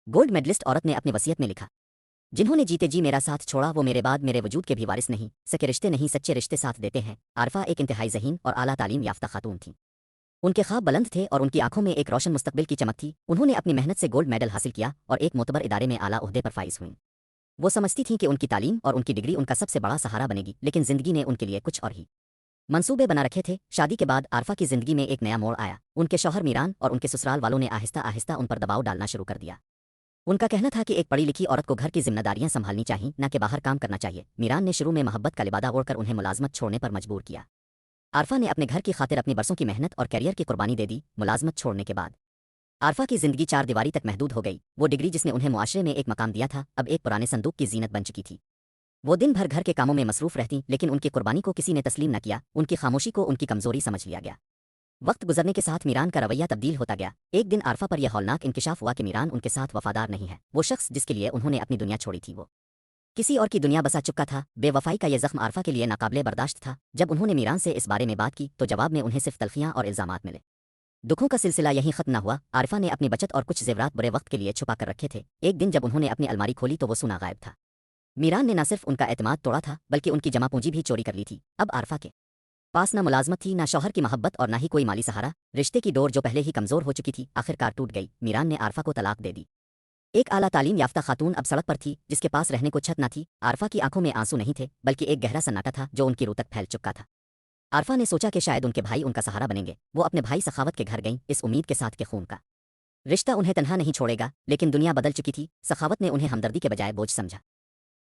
Gold medallist औरत ने अपनी वसीयत में लिखा, जिन्होंने जीते जी मेरा साथ छोड़ा वो मेरे बाद मेरे वजूद के भी वारिस नहीं, सके रिश्ते नहीं सच्चे रिश्ते साथ देते हैं। आरफा एक इंतहाई ज़हीन और आला तालीम याफ्ता खातून थीं। उनके ख्वाब बुलंद थे और उनकी आंखों में एक रोशन मुस्तकबिल की चमक थी। उन्होंने अपनी मेहनत से गोल्ड मेडल हासिल किया और एक मोतबर इदारे में आला ओहदे पर फाइज हुईं। वो समझती थीं कि उनकी तालीम और उनकी डिग्री उनका सबसे बड़ा सहारा बनेगी, लेकिन ज़िंदगी ने उनके लिए कुछ और ही मंसूबे बना रखे थे। शादी के बाद आरफा की ज़िंदगी में एक नया मोड़ आया। उनके शौहर मीरान और उनके ससुराल वालों ने आहिस्ता आहिस्ता उन पर दबाव डालना शुरू कर दिया। उनका कहना था कि एक पढ़ी लिखी औरत को घर की जिम्मेदारियां संभालनी चाहिए, न कि बाहर काम करना चाहिए। मीरान ने शुरू में मोहब्बत का लिबादा ओढ़कर उन्हें मुलाजमत छोड़ने पर मजबूर किया। आरफा ने अपने घर की खातिर अपनी बरसों की मेहनत और कैरियर की कुर्बानी दे दी। मुलाजमत छोड़ने के बाद आरफा की जिंदगी चार दीवारी तक महदूद हो गई। वो डिग्री जिसने उन्हें मुआशरे में एक मकाम दिया था अब एक पुराने संदूक की जीनत बन चुकी थी। वो दिन भर घर के कामों में मसरूफ रहती, लेकिन उनकी कुर्बानी को किसी ने तस्लीम न किया। उनकी खामोशी को उनकी कमजोरी समझ लिया गया। वक्त गुजरने के साथ मीरान का रवैया तब्दील होता गया। एक दिन आरफा पर यह हौलनाक इंकिशाफ हुआ कि मीरान उनके साथ वफादार नहीं है। वो शख्स जिसके लिए उन्होंने अपनी दुनिया छोड़ी थी वो किसी और की दुनिया बसा चुका था। बेवफाई का यह जख्म आरफा के लिए नाकाबिले बर्दाश्त था। जब उन्होंने मीरान से इस बारे में बात की तो जवाब में उन्हें सिर्फ तल्खियां और इल्जामात मिले। दुखों का सिलसिला यहीं खत्म न हुआ। आरफा ने अपनी बचत और कुछ जेवरात बुरे वक्त के लिए छुपा कर रखे थे। एक दिन जब उन्होंने अपनी अलमारी खोली तो वो सूना गायब था। मीरान ने न सिर्फ उनका एतमाद तोड़ा था बल्कि उनकी जमा पूंजी भी चोरी कर ली थी। अब आरफा के पास न मुलाजमत थी, न शौहर की मोहब्बत और न ही कोई माली सहारा। रिश्ते की डोर जो पहले ही कमजोर हो चुकी थी आखिरकार टूट गई। मीरान ने आरफा को तलाक दे दी। एक आला तालीम याफ्ता खातून अब सड़क पर थी, जिसके पास रहने को छत न थी। आरफा की आंखों में आंसू नहीं थे बल्कि एक गहरा सन्नाटा था जो उनकी रूह तक फैल चुका था। आरफा ने सोचा कि शायद उनके भाई उनका सहारा बनेंगे। वो अपने भाई सखावत के घर गईं, इस उम्मीद के साथ कि खून का रिश्ता उन्हें तन्हा नहीं छोड़ेगा। लेकिन दुनिया बदल चुकी थी। सखावत ने उन्हें हमदर्दी के बजाय बोझ समझा।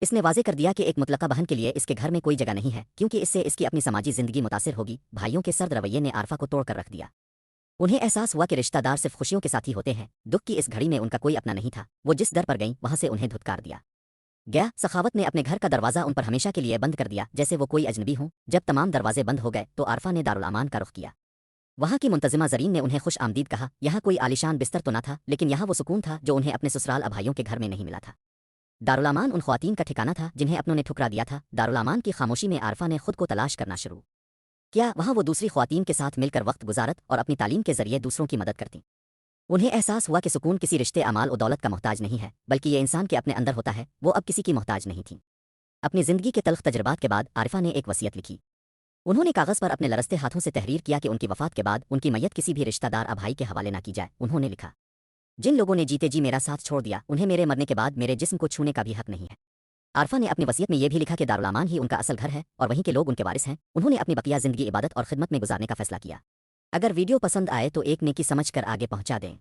इसने वाजे कर दिया कि एक मुतलका बहन के लिए इसके घर में कोई जगह नहीं है, क्योंकि इससे इसकी अपनी समाजी जिंदगी मुतासिर होगी। भाइयों के सर्द रवैये ने आरफा को तोड़ कर रख दिया। उन्हें एहसास हुआ कि रिश्तेदार सिर्फ खुशियों के साथी होते हैं। दुख की इस घड़ी में उनका कोई अपना नहीं था। वो जिस दर पर गईं वहां से उन्हें धुतकार दिया गया। सखावत ने अपने घर का दरवाजा उन पर हमेशा के लिए बंद कर दिया, जैसे वो कोई अजनबी हो। जब तमाम दरवाजे बंद हो गए तो आरफा ने दारुल अमान का रुख किया। वहां की मुंतजिमा जरीन ने उन्हें खुश आमदीद कहा। यहाँ कोई आलिशान बिस्तर तो न था, लेकिन यहाँ वो सुकून था जो उन्हें अपने ससुराल अभाइयों के घर में नहीं मिला था। दारुल अमान उन ख्वातीन का ठिकाना था जिन्हें अपनों ने ठुकरा दिया था। दारुल अमान की खामोशी में आरफा ने खुद को तलाश करना शुरू किया। वहाँ वो दूसरी ख्वातीन के साथ मिलकर वक्त गुजारत और अपनी तालीम के जरिए दूसरों की मदद करती। उन्हें एहसास हुआ कि सुकून किसी रिश्ते अमाल और दौलत का मोहताज नहीं है, बल्कि ये इंसान के अपने अंदर होता है। वो अब किसी की मोहताज नहीं थी। अपनी जिंदगी के तल्ख तजर्बात के बाद आरिफा ने एक वसीयत लिखी। उन्होंने कागज़ पर अपने लरसते हाथों से तहरीर किया कि उनकी वफात के बाद उनकी मैयत किसी भी रिश्तेदार अभाई के हवाले न की जाए। उन्होंने लिखा, जिन लोगों ने जीते जी मेरा साथ छोड़ दिया उन्हें मेरे मरने के बाद मेरे जिस्म को छूने का भी हक नहीं है। आरफा ने अपनी वसीयत में यह भी लिखा कि दारुल अमान ही उनका असल घर है और वहीं के लोग उनके वारिस हैं। उन्होंने अपनी बकिया जिंदगी इबादत और खिदमत में गुजारने का फैसला किया। अगर वीडियो पसंद आए तो एक नेकी समझ कर आगे पहुंचा दें।